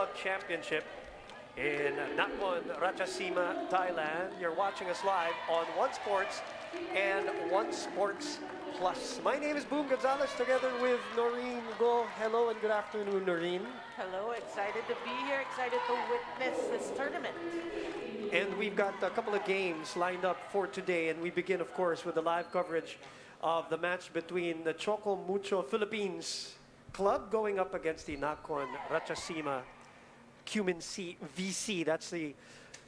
Club Championship in Nakhon, Ratchasima, Thailand. You're watching us live on One Sports and One Sports Plus. My name is Boom Gonzalez together with Noreen Go. Hello and good afternoon, Noreen. Hello, excited to be here, excited to witness this tournament. And we've got a couple of games lined up for today, and we begin, of course, with the live coverage of the match between the Choco Mucho Philippines club going up against the Nakhon Ratchasima Cumin C VC. That's the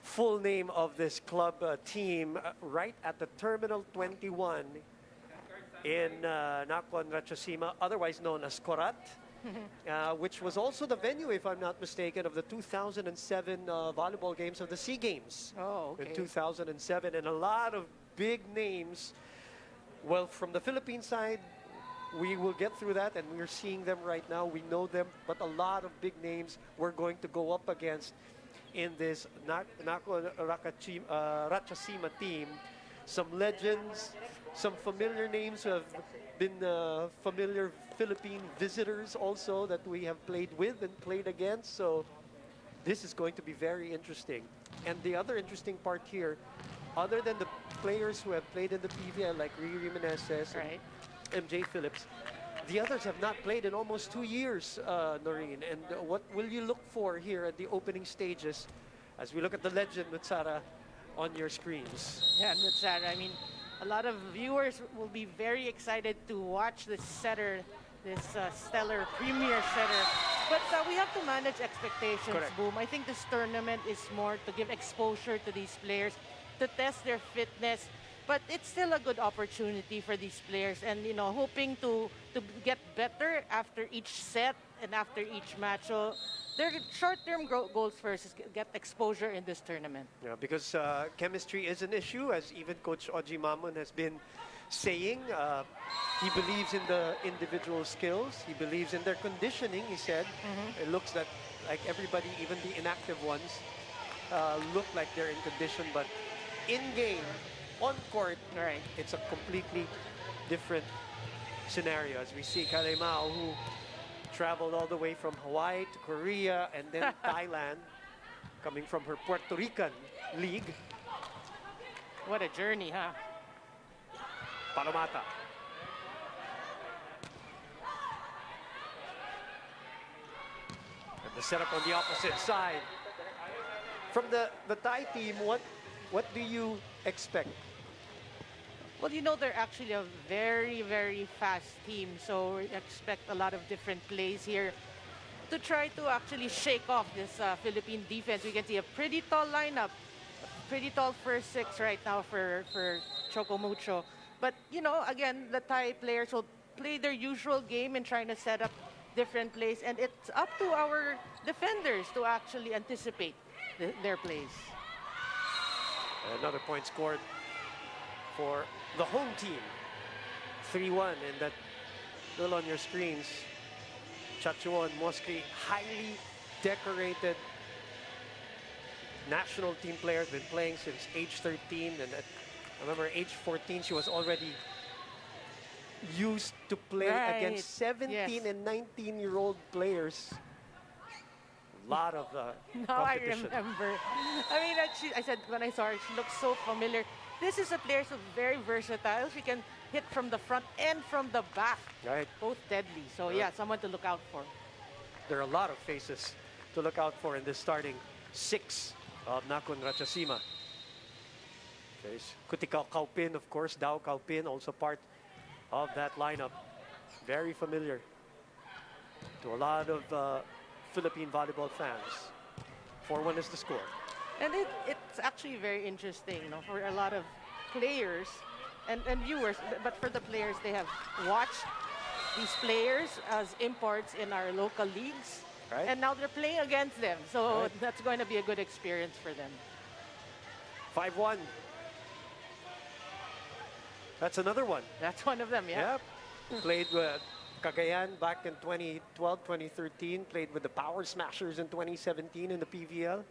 full name of this club team right at the Terminal 21 in Nakhon Ratchasima, otherwise known as Korat, which was also the venue, if I'm not mistaken, of the 2007 volleyball games of the SEA Games. Oh, okay. In 2007, and a lot of big names. Well, from the Philippine side, we will get through that, and we're seeing them right now. We know them, but a lot of big names we're going to go up against in this Nakhon Ratchasima team. Some legends, some familiar names who have been familiar Philippine visitors also that we have played with and played against. So this is going to be very interesting. And the other interesting part here, other than the players who have played in the PVL like Riri Meneses Right. and MJ Phillips, the others have not played in almost 2 years, Noreen. And what will you look for here at the opening stages as we look at the legend, Nutsara, on your screens? Yeah, Nutsara. I mean, a lot of viewers will be very excited to watch this setter, this stellar premier setter. But we have to manage expectations, Correct. Boom. I think this tournament is more to give exposure to these players, to test their fitness. But it's still a good opportunity for these players, and hoping to get better after each set and after each match. So their short-term goals first is get exposure in this tournament. Yeah, because chemistry is an issue, as even Coach Oji Mamon has been saying. He believes in the individual skills. He believes in their conditioning, he said. It looks like everybody, even the inactive ones, look like they're in condition. But in-game, on court, Right. it's a completely different scenario. As we see Kalemao, who traveled all the way from Hawaii to Korea and then Thailand, coming from her Puerto Rican league. What a journey, huh? Palomata. And the setup on the opposite side. From the Thai team, what do you expect? Well, they're actually a very, very fast team. So we expect a lot of different plays here to try to actually shake off this Philippine defense. We can see a pretty tall lineup, a pretty tall first six right now for Choco Mucho. But, again, the Thai players will play their usual game in trying to set up different plays. And it's up to our defenders to actually anticipate their plays. Another point scored for the home team. 3-1, and that little on your screens. Chachuan Moskri, highly decorated national team player, been playing since age 13, and I remember age 14 she was already used to play Right. against 17 Yes. and 19-year-old players. A lot of Now I competition. remember. I mean, I said when I saw her, she looks so familiar. This is a player who's very versatile. She can hit from the front and from the back. Right. Both deadly. So Right. yeah, someone to look out for. There are a lot of faces to look out for in this starting six of Nakhon Ratchasima. There's Kutikao Kaupin, of course. Dao Kaupin, also part of that lineup. Very familiar to a lot of Philippine volleyball fans. 4-1 is the score. And it's actually very interesting, for a lot of players and viewers. But for the players, they have watched these players as imports in our local leagues. Right. And now they're playing against them. So Right. that's going to be a good experience for them. 5-1. That's another one. That's one of them, yeah. Yep. Played with Cagayan back in 2012, 2013. Played with the Power Smashers in 2017 in the PVL.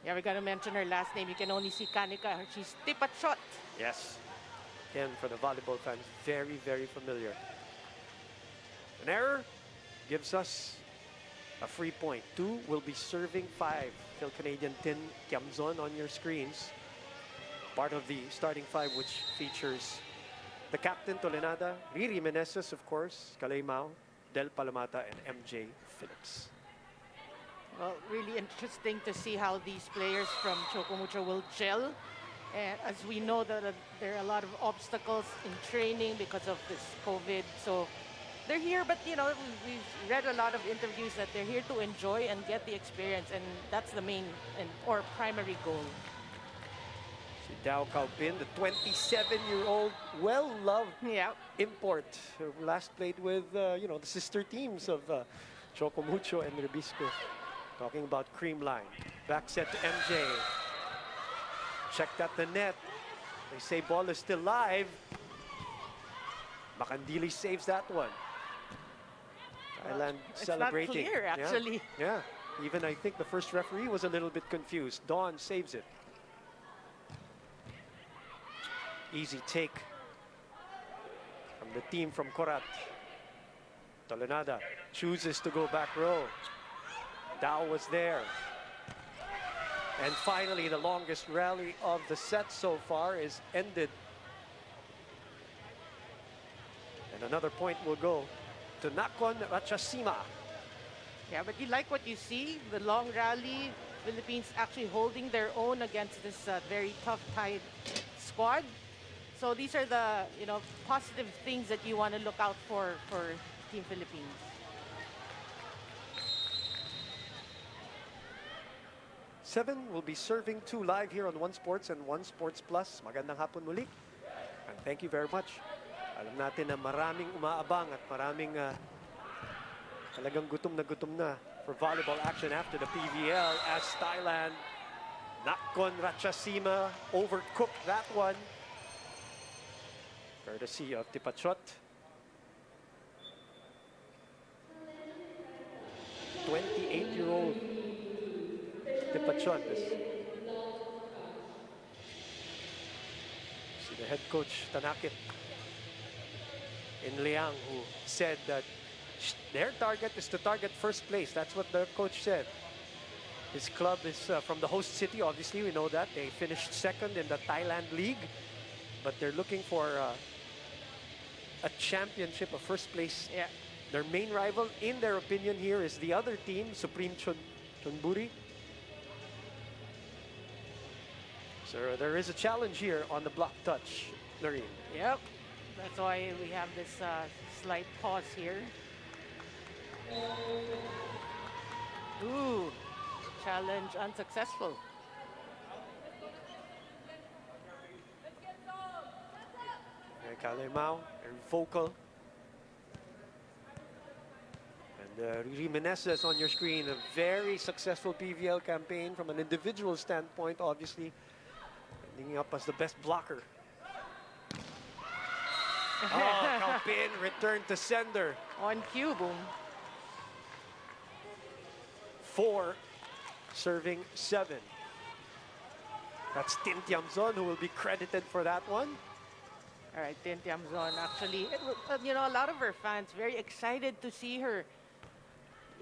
Yeah, we got to mention her last name. You can only see Kanika. She's tip at shot. Yes. Again, for the volleyball fans, very, very familiar. An error gives us a free point. 2 will be serving 5. Phil Canadian Tin Kiamzon on your screens. Part of the starting 5, which features the captain, Tolenada, Riri Meneses, of course, Kalay Mao, Del Palamata, and MJ Phillips. Well, really interesting to see how these players from Choco Mucho will gel. And as we know that there are a lot of obstacles in training because of this COVID. So they're here, but you know, we've read a lot of interviews that they're here to enjoy and get the experience, and that's the main or primary goal. Si Dao Caopin, the 27-year-old, well-loved Yeah. import, who last played with, you know, the sister teams of Choco Mucho and Rebisco. Talking about Creamline. Back set to MJ. Checked at the net. They say ball is still live. Makandili saves that one. Thailand celebrating. It's not clear, actually. Yeah. Even I think the first referee was a little bit confused. Dawn saves it. Easy take from the team from Korat. Tolenada chooses to go back row. Dao was there. And finally, the longest rally of the set so far is ended. And another point will go to Nakhon Ratchasima. Yeah, but you like what you see, the long rally, Philippines actually holding their own against this very tough Thai squad. So these are the, you know, positive things that you want to look out for Team Philippines. Seven will be serving 2 live here on One Sports and One Sports Plus. Magandang hapon muli. And thank you very much. Alam natin na maraming umaabang at maraming talagang gutom na for volleyball action after the PVL as Thailand. Nakhon Ratchasima overcooked that one. Courtesy of Tipachot. 28-year-old Tipachot. See the head coach Tanakit in Liang, who said that their target is to target first place. That's what the coach said. His club is from the host city, obviously, we know that. They finished second in the Thailand League, but they're looking for a championship, a first place. Yeah. Their main rival, in their opinion here, is the other team, Supreme Chonburi. So there is a challenge here on the block touch, Noreen. Yep. That's why we have this slight pause here. Ooh, challenge unsuccessful. Kalay Mao, very vocal. And Riri Meneses on your screen, a very successful PVL campaign from an individual standpoint, obviously. Ending up as the best blocker. Oh, Caopin returned to sender. On cue, boom. 4 serving 7. That's Tin Tiamzon who will be credited for that one. All right, Tin Tiamzon, actually, you know, a lot of her fans very excited to see her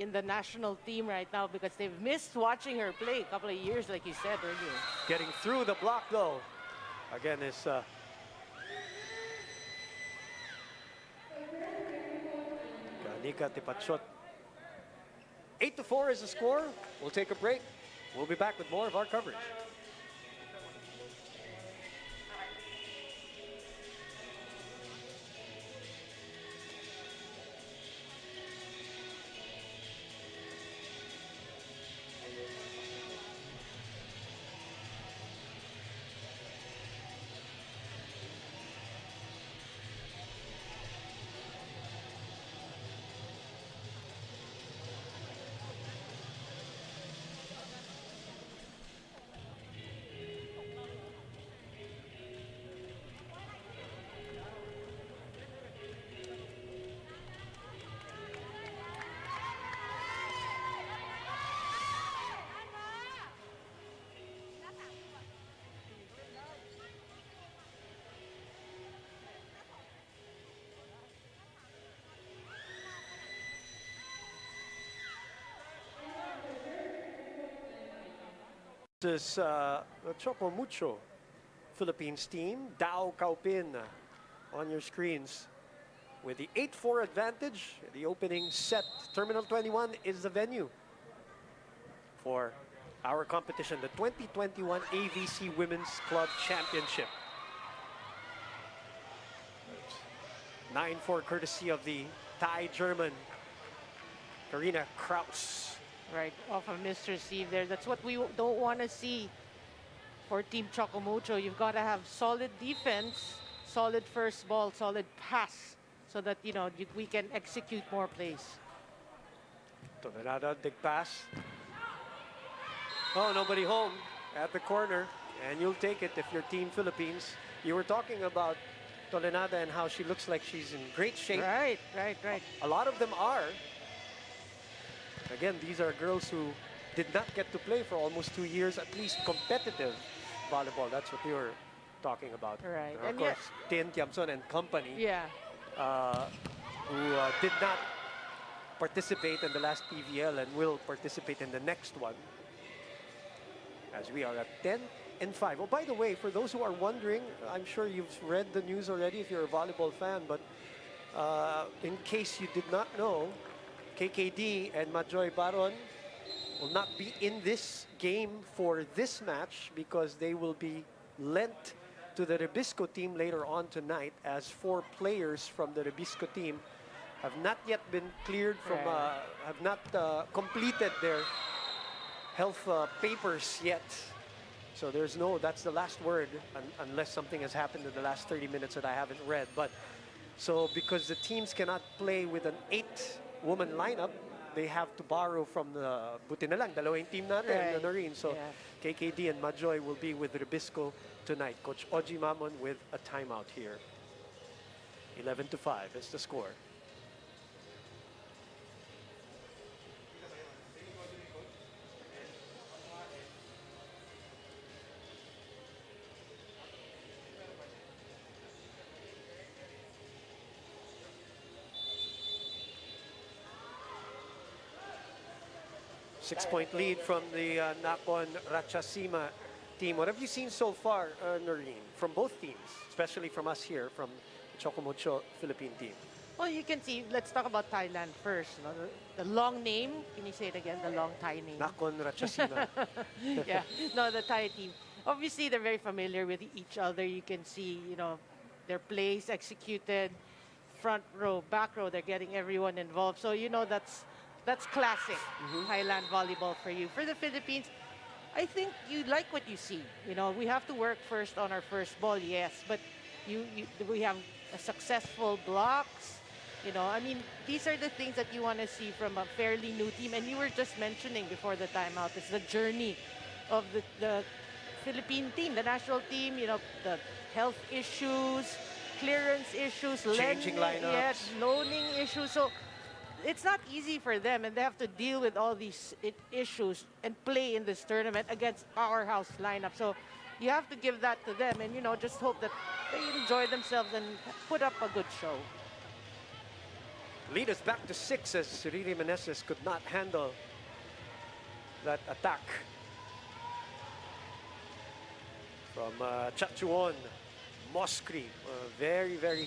in the national team right now because they've missed watching her play a couple of years, like you said earlier. Getting through the block, though. Again, is Ganika Tipachot. 8-4 is the score. We'll take a break. We'll be back with more of our coverage. This is the Choco Mucho Philippines team. Dao Kaupin on your screens with the 8-4 advantage. The opening set, Terminal 21 is the venue for our competition, the 2021 AVC Women's Club Championship. 9-4 courtesy of the Thai-German Karina Kraus. Right, off of Mr. Steve there. That's what we don't want to see for Team Choco Mucho. You've got to have solid defense, solid first ball, solid pass, so that, we can execute more plays. Tolerada, big pass. Oh, nobody home at the corner, and you'll take it if you're Team Philippines. You were talking about Tolenada and how she looks like she's in great shape. Right. A lot of them are. Again, these are girls who did not get to play for almost 2 years, at least competitive volleyball. That's what you were talking about. Right. Of course, Tien Tiamson and company, Yeah. who did not participate in the last PVL and will participate in the next one. As we are at 10-5. Oh, by the way, for those who are wondering, I'm sure you've read the news already if you're a volleyball fan, but in case you did not know, KKD and Majoy Baron will not be in this game for this match because they will be lent to the Rebisco team later on tonight, as 4 players from the Rebisco team have not yet been cleared from, have not completed their health papers yet. So there's that's the last word, unless something has happened in the last 30 minutes that I haven't read. But so because the teams cannot play with an 8-woman lineup, they have to borrow from the buti na lang, dalawang team natin, na rin. So KKD and Majoy will be with Rebisco tonight. Coach Oji Mamon with a timeout here. 11-5 is the score. Six-point lead from the Nakhon Ratchasima team. What have you seen so far, Noreen, from both teams, especially from us here, from the Choco Mucho Philippine team? Well, you can see, let's talk about Thailand first. The long name, can you say it again, the long Thai name? Nakhon Ratchasima. Yeah, no, the Thai team. Obviously, they're very familiar with each other. You can see, their plays executed, front row, back row, they're getting everyone involved. So, that's classic Thailand volleyball for you. For the Philippines, I think you like what you see. We have to work first on our first ball, yes, but we have successful blocks. These are the things that you want to see from a fairly new team. And you were just mentioning before the timeout, it's the journey of the Philippine team, the national team, the health issues, clearance issues, changing lineups, loaning issues. So it's not easy for them, and they have to deal with all these issues and play in this tournament against powerhouse lineup. So you have to give that to them, and just hope that they enjoy themselves and put up a good show. Lead us back to 6 as Riri Meneses could not handle that attack from Chachuon Moskri, a very, very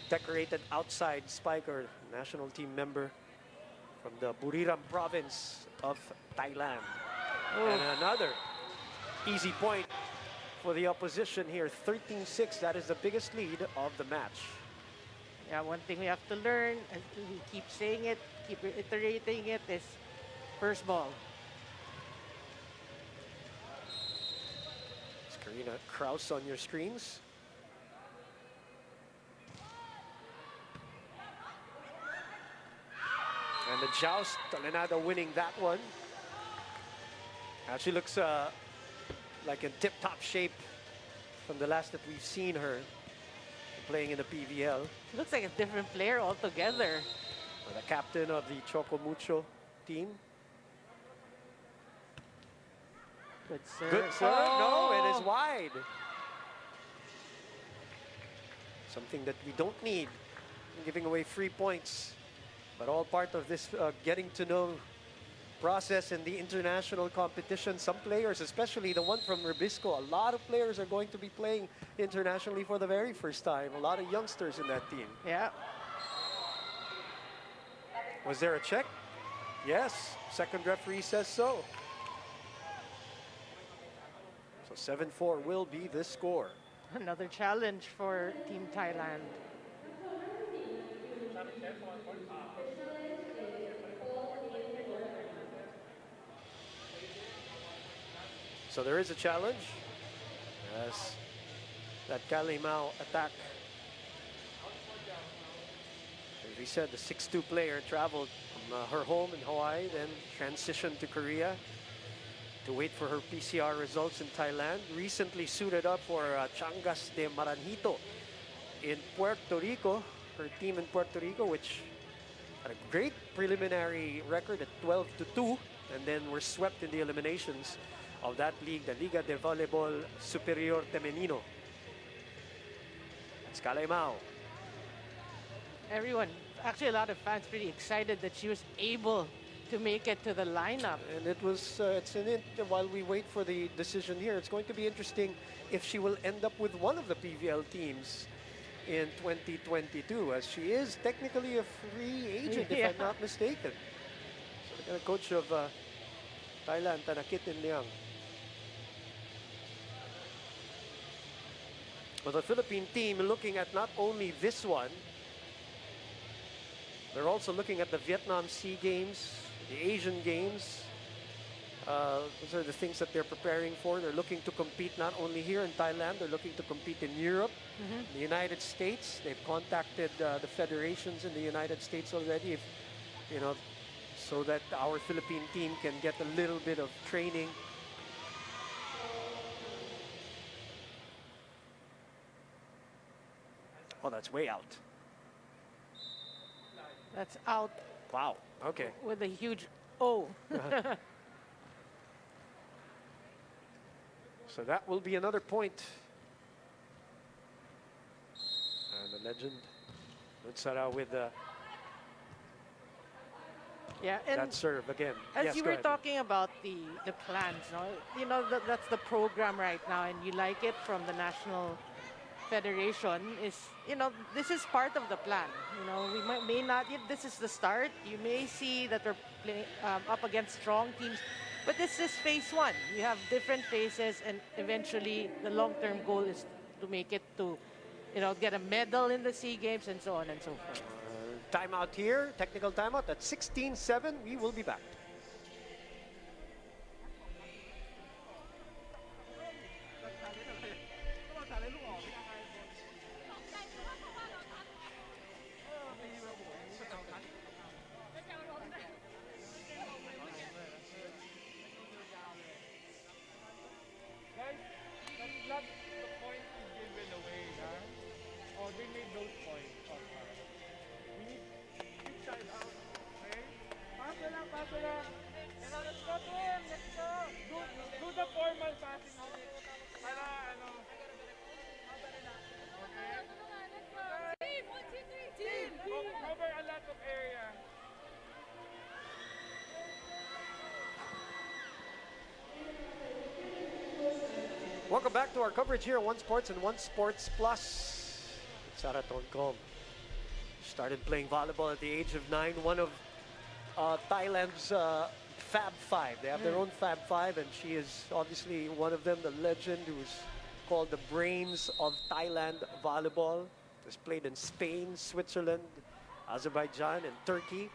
decorated outside spiker, national team member from the Buriram province of Thailand. And another easy point for the opposition here, 13-6. That is the biggest lead of the match. Yeah, one thing we have to learn, and we keep saying it, keep reiterating it, is first ball. It's Karina Kraus on your screens. And the joust, Tolenada winning that one. She looks like in tip-top shape from the last that we've seen her playing in the PVL. Looks like a different player altogether. The captain of the Choco Mucho team. Good serve. Good serve. No, it is wide. Something that we don't need. Giving away free points. But all part of this getting to know process in the international competition. Some players, especially the one from Ribisco, a lot of players are going to be playing internationally for the very first time. A lot of youngsters in that team. Yeah. Was there a check? Yes, second referee says so. So 7-4 will be the score. Another challenge for Team Thailand. So there is a challenge. Yes, that Kalimao attack. As we said, the 6'2" player traveled from her home in Hawaii, then transitioned to Korea to wait for her PCR results in Thailand. Recently suited up for Changas de Maranhito in Puerto Rico, her team in Puerto Rico, which had a great preliminary record at 12-2, and then were swept in the eliminations of that league, the Liga de Volleyball Superior Femenino. It's Kalimao. Everyone, actually a lot of fans pretty excited that she was able to make it to the lineup. And it was, while we wait for the decision here, it's going to be interesting if she will end up with one of the PVL teams in 2022, as she is technically a free agent, if I'm not mistaken. So the coach of Thailand, Tanakit Liang. Well, the Philippine team looking at not only this one, they're also looking at the Vietnam Sea Games, the Asian Games. Those are the things that they're preparing for. They're looking to compete not only here in Thailand, they're looking to compete in Europe, the United States. They've contacted the federations in the United States already, if, you know, so that our Philippine team can get a little bit of training. Oh, that's way out. That's out Wow, okay. with a huge O. So that will be another point. And the legend, Nutsara, with Yeah, that and serve again. as Yes, you go were ahead. talking about the plans, no? You know, that's the program right now, and you like it from the National Federation. Is, you know, this is part of the plan. You know, we may not, this is the start. You may see that we're playing up against strong teams, but this is phase one. You have different phases, and eventually the long-term goal is to make it to, you know, get a medal in the SEA Games and so on and so forth. Timeout here, technical timeout at 16-7. We will be back. Welcome back to our coverage here on One Sports and One Sports Plus. Saraton started playing volleyball at the age of 9. One of Thailand's Fab Five. They have their own Fab Five, and she is obviously one of them, the legend who's called the brains of Thailand volleyball. Has played in Spain, Switzerland, Azerbaijan, and Turkey.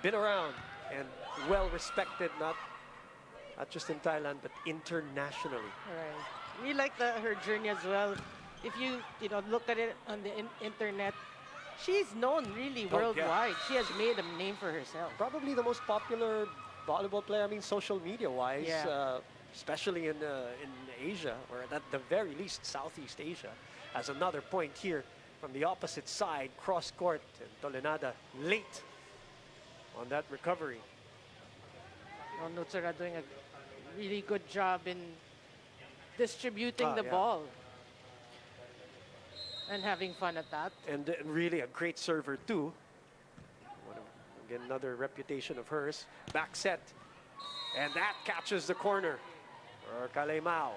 Been around and well respected, not just in Thailand, but internationally. Right. We like her journey as well. If you know, look at it on the internet, she's known really worldwide. She has made a name for herself. Probably the most popular volleyball player, I mean, social media-wise, especially in Asia, or at the very least, Southeast Asia. As another point here from the opposite side, cross-court, and Tolenada late on that recovery. Nutsara doing a really good job in distributing the ball and having fun at that. And really a great server too. Again, another reputation of hers. Back set. And that catches the corner for Kalemao.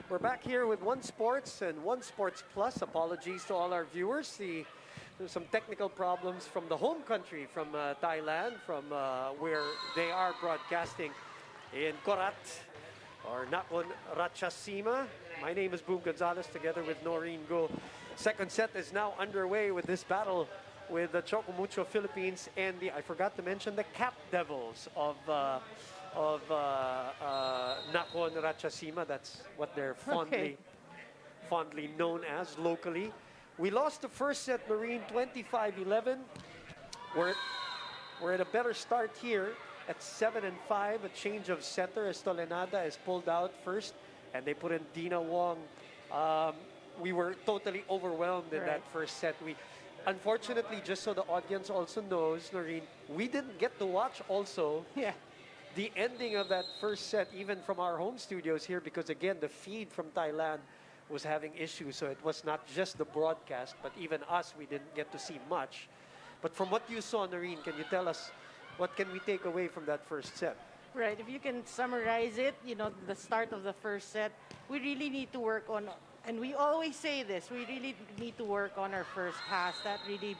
We're back here with One Sports and One Sports Plus. Apologies to all our viewers. There's some technical problems from the home country, from Thailand, from where they are broadcasting in Korat or Nakhon Ratchasima. My name is Boom Gonzalez together with Noreen Go. Second set is now underway with this battle with the Choco Mucho Philippines and I forgot to mention the Cap Devils of Nakhon Ratchasima. That's what they're fondly known as locally. We lost the first set, Marine, 25-11. We're at a better start here at 7-5. A change of setter as Tolenada is pulled out first, and they put in Dina Wong. We were totally overwhelmed in that first set. Unfortunately, just so the audience also knows, Noreen, we didn't get to watch also the ending of that first set, even from our home studios here, because again, the feed from Thailand was having issues. So it was not just the broadcast, but even us, we didn't get to see much. But from what you saw, Noreen, can you tell us what can we take away from that first set? Right, if you can summarize it, the start of the first set, we really need to work on, and we always say this, we really need to work on our first pass. That really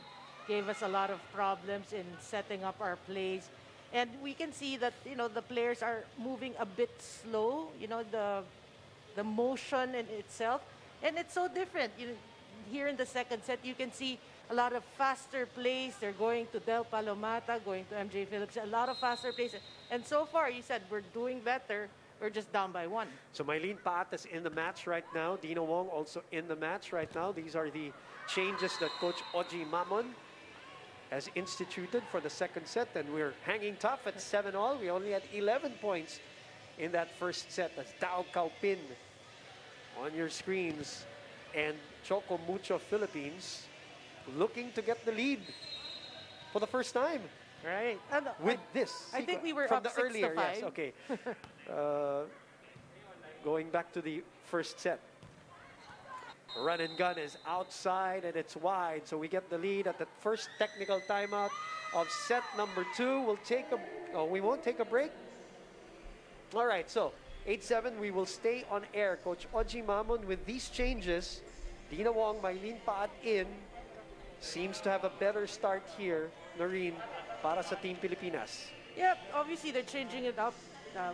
gave us a lot of problems in setting up our plays. And we can see that, the players are moving a bit slow, the motion in itself. And it's so different. Here in the second set, you can see a lot of faster plays. They're going to Del Palomata, going to MJ Phillips, a lot of faster plays. And so far, you said we're doing better. We're just down by 1. So Mylene Paat is in the match right now. Dina Wong also in the match right now. These are the changes that Coach Oji Mamon has instituted for the second set, and we're hanging tough at 7-all. We only had 11 points in that first set. That's Tao Kaupin on your screens, and Choco Mucho Philippines looking to get the lead for the first time. Right. And with this, I think we were from up the 6-5. earlier. Yes, okay. Going back to the first set. Run and gun is outside and it's wide, so we get the lead at the first technical timeout of set number 2. We won't take a break. All right, so 8-7, we will stay on air. Coach Oji Mamon with these changes. Dina Wong, Mylene Paat in. Seems to have a better start here, Noreen, para sa Team Pilipinas. Yep, obviously they're changing it up.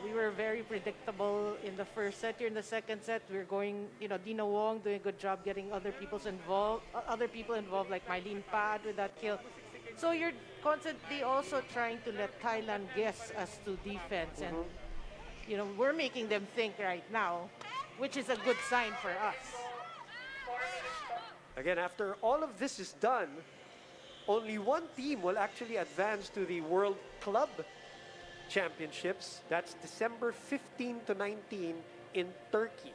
We were very predictable in the first set. Here in the second set, we're going, Dina Wong doing a good job getting other people involved, like Mylene Pad with that kill. So you're constantly also trying to let Thailand guess as to defense. And, we're making them think right now, which is a good sign for us. Again, after all of this is done, only one team will actually advance to the World Club Championships. That's December 15 to 19 in Turkey.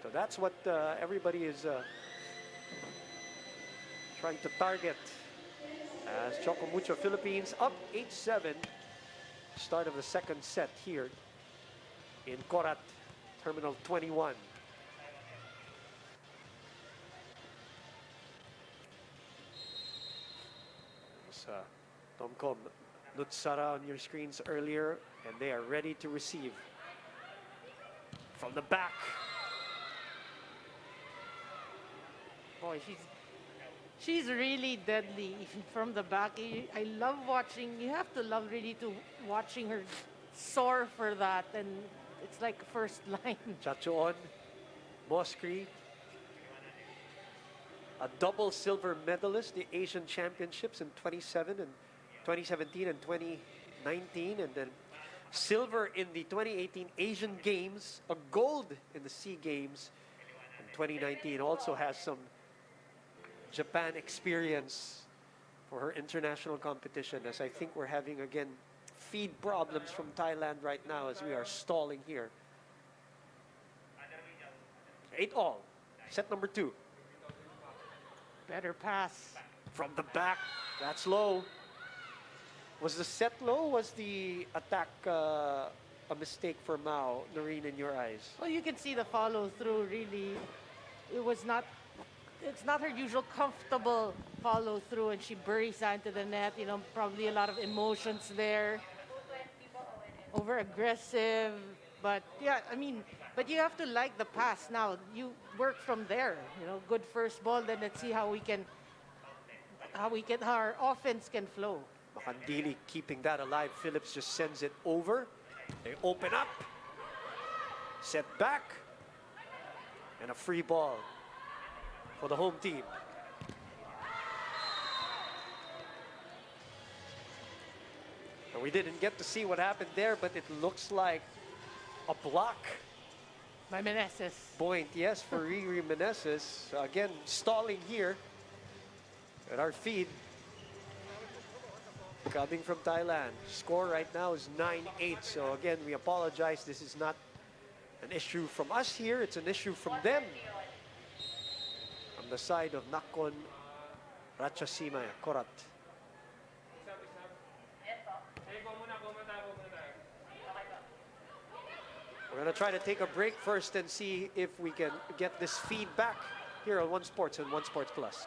So that's what everybody is trying to target as Choco Mucho Philippines up 8-7. Start of the second set here in Korat, Terminal 21. Tomcom Nutsara on your screens earlier, and they are ready to receive from the back. Boy, she's really deadly from the back. I love watching. You have to love really to watching her soar for that, and it's like first line. Chachoon, Moskri, a double silver medalist, the Asian Championships in 2017 and 2019, and then silver in the 2018 Asian Games, a gold in the SEA Games in 2019. Also has some Japan experience for her international competition, as I think we're having, again, feed problems from Thailand right now as we are stalling here. 8-all, set number 2. Better pass. From the back, that's low. Was the set low? Was the attack a mistake for Mao, Noreen, in your eyes? Well, you can see the follow through. Really, it's not her usual comfortable follow through, and she buries that into the net. Probably a lot of emotions there. Over aggressive. But yeah, I mean, but you have to like the pass. Now you work from there. You know, good first ball. Then let's see how our offense can flow. Makandili keeping that alive. Phillips just sends it over. They open up. Set back. And a free ball for the home team. And we didn't get to see what happened there, but it looks like a block. My Meneses. Point, yes, for Riri Meneses. Again, stalling here at our feed. Coming from Thailand. Score right now is 9-8. So again, we apologize. This is not an issue from us here. It's an issue from them. From the side of Nakhon, Ratchasima, Korat. We're going to try to take a break first and see if we can get this feedback here on One Sports and One Sports Plus.